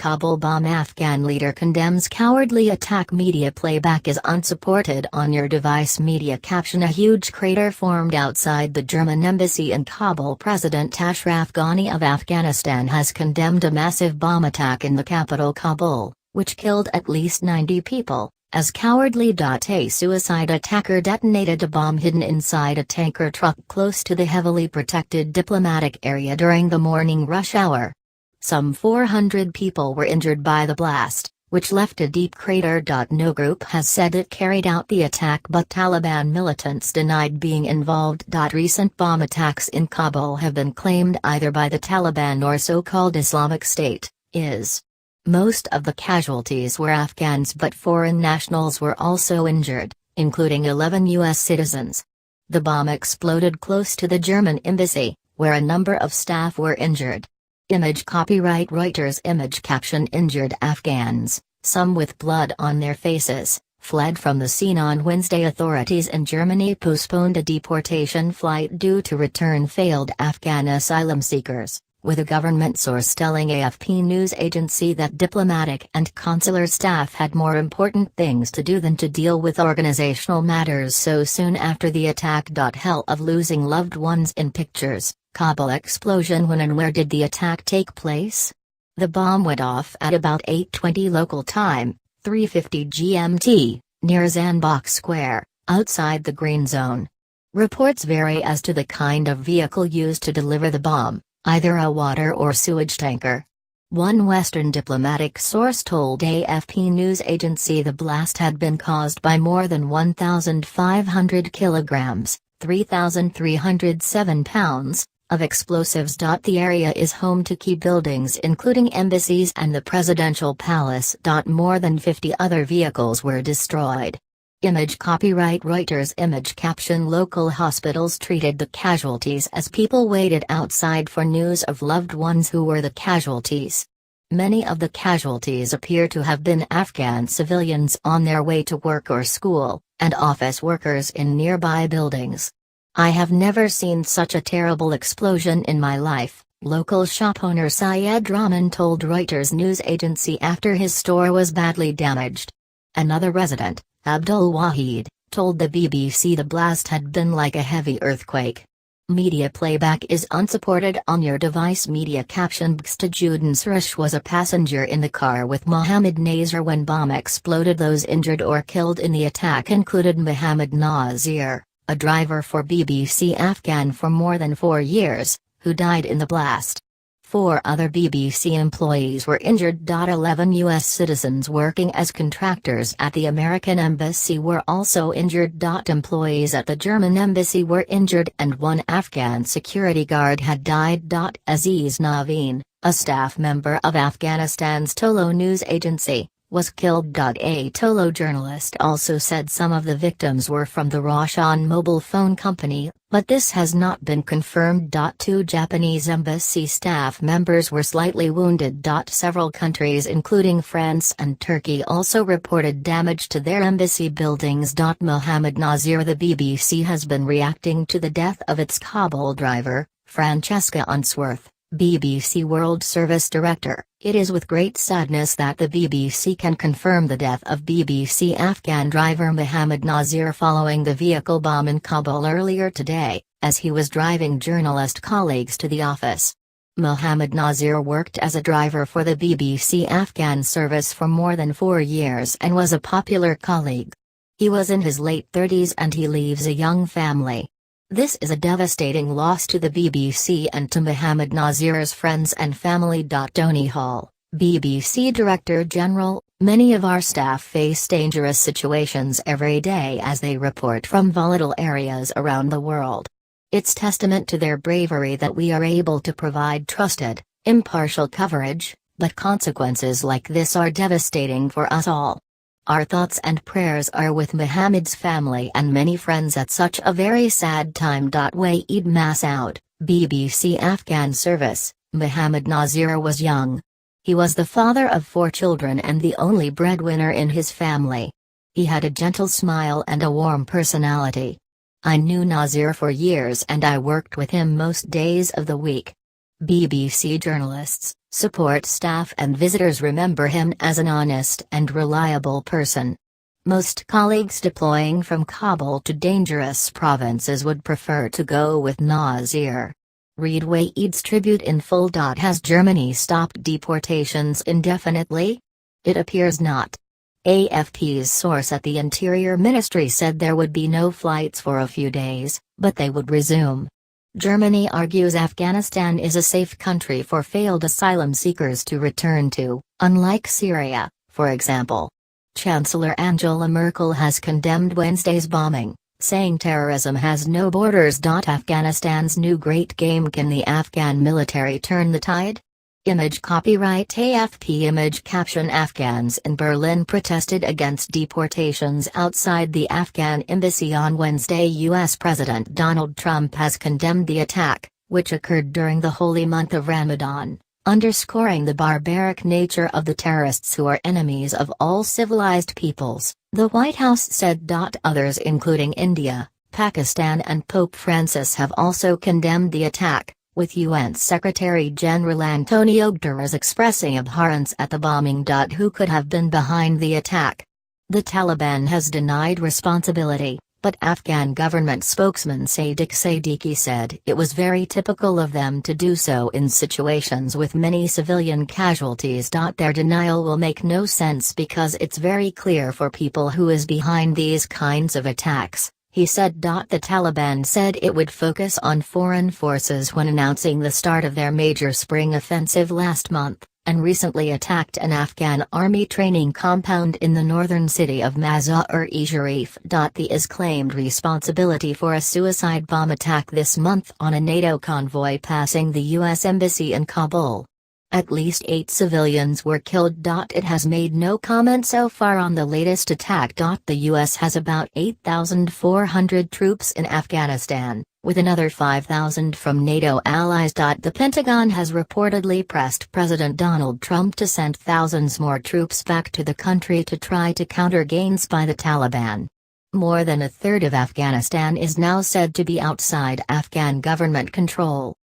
Kabul bomb. Afghan leader condemns cowardly attack. Media playback is unsupported on your device. Media caption: a huge crater formed outside the German embassy in Kabul. President Ashraf Ghani of Afghanistan has condemned a massive bomb attack in the capital Kabul, which killed at least 90 people, as cowardly. A suicide attacker detonated a bomb hidden inside a tanker truck close to the heavily protected diplomatic area during the morning rush hour. Some 400 people were injured by the blast, which left a deep crater. No group has said it carried out the attack, but Taliban militants denied being involved. Recent bomb attacks in Kabul have been claimed either by the Taliban or so-called Islamic State, IS. Most of the casualties were Afghans, but foreign nationals were also injured, including 11 U.S. citizens. The bomb exploded close to the German embassy, where a number of staff were injured. Image copyright Reuters. Image caption: injured Afghans, some with blood on their faces, fled from the scene on Wednesday. Authorities in Germany postponed a deportation flight due to return failed Afghan asylum seekers, with a government source telling AFP news agency that diplomatic and consular staff had more important things to do than to deal with organizational matters so soon after the attack. Hell of losing loved ones in pictures. Kabul explosion. When and where did the attack take place? The bomb went off at about 8:20 local time, 3:50 GMT, near Zandbach Square, outside the Green Zone. Reports vary as to the kind of vehicle used to deliver the bomb, either a water or sewage tanker. One Western diplomatic source told AFP news agency the blast had been caused by more than 1,500 kilograms, 3,307 pounds, of explosives. The area is home to key buildings including embassies and the presidential palace. More than 50 other vehicles were destroyed. Image copyright Reuters. Image caption: local hospitals treated the casualties as people waited outside for news of loved ones who were the casualties. Many of the casualties appear to have been Afghan civilians on their way to work or school, and office workers in nearby buildings. I have never seen such a terrible explosion in my life, local shop owner Syed Rahman told Reuters news agency after his store was badly damaged. Another resident, Abdul Wahid, told the BBC the blast had been like a heavy earthquake. Media playback is unsupported on your device. Media caption: Bxtajudin Suresh was a passenger in the car with Mohammed Nazir when bomb exploded. Those injured or killed in the attack included Mohammed Nazir, a driver for BBC Afghan for more than 4 years, who died in the blast. 4 other BBC employees were injured. 11 U.S. citizens working as contractors at the American embassy were also injured. Employees at the German embassy were injured and 1 Afghan security guard had died. Aziz Naveen, a staff member of Afghanistan's Tolo news agency, was killed. A Tolo journalist also said some of the victims were from the Roshan mobile phone company, but this has not been confirmed. 2 Japanese embassy staff members were slightly wounded. Several countries including France and Turkey also reported damage to their embassy buildings. Mohammed Nazir. The BBC has been reacting to the death of its Kabul driver, Francesca Unsworth, BBC World Service Director. It is with great sadness that the BBC can confirm the death of BBC Afghan driver Mohammed Nazir following the vehicle bomb in Kabul earlier today, as he was driving journalist colleagues to the office. Mohammed Nazir worked as a driver for the BBC Afghan service for more than 4 years and was a popular colleague. He was in his late 30s and he leaves a young family. This is a devastating loss to the BBC and to Mohammed Nazir's friends and family. Tony Hall, BBC Director General: many of our staff face dangerous situations every day as they report from volatile areas around the world. It's testament to their bravery that we are able to provide trusted, impartial coverage, but consequences like this are devastating for us all. Our thoughts and prayers are with Mohammed's family and many friends at such a very sad time. Waeed Massoud, BBC Afghan Service: Mohammed Nazir was young. He was the father of 4 children and the only breadwinner in his family. He had a gentle smile and a warm personality. I knew Nazir for years and I worked with him most days of the week. BBC journalists, Support staff and visitors remember him as an honest and reliable person. Most colleagues deploying from Kabul to dangerous provinces would prefer to go with Nazir. Read Waid's tribute in full. Has Germany stopped deportations indefinitely? It appears not. AFP's source at the Interior Ministry said there would be no flights for a few days, but they would resume. Germany argues Afghanistan is a safe country for failed asylum seekers to return to, unlike Syria, for example. Chancellor Angela Merkel has condemned Wednesday's bombing, saying terrorism has no borders. Afghanistan's new great game. Can the Afghan military turn the tide? Image copyright AFP. Image caption. Afghans in Berlin protested against deportations outside the Afghan embassy on Wednesday. U.S. President Donald Trump has condemned the attack, which occurred during the holy month of Ramadan, underscoring the barbaric nature of the terrorists who are enemies of all civilized peoples, the White House said. Others including India, Pakistan and Pope Francis have also condemned the attack, with UN Secretary-General Antonio Guterres expressing abhorrence at the bombing. Who could have been behind the attack? The Taliban has denied responsibility, but Afghan government spokesman Sadiq Siddiqui said it was very typical of them to do so in situations with many civilian casualties. Their denial will make no sense because it's very clear for people who is behind these kinds of attacks, he said. The Taliban said it would focus on foreign forces when announcing the start of their major spring offensive last month, and recently attacked an Afghan army training compound in the northern city of Mazar-e-Sharif. The IS claimed responsibility for a suicide bomb attack this month on a NATO convoy passing the U.S. Embassy in Kabul. At least 8 civilians were killed. It has made no comment so far on the latest attack. The U.S. has about 8,400 troops in Afghanistan, with another 5,000 from NATO allies. The Pentagon has reportedly pressed President Donald Trump to send thousands more troops back to the country to try to counter gains by the Taliban. More than a third of Afghanistan is now said to be outside Afghan government control.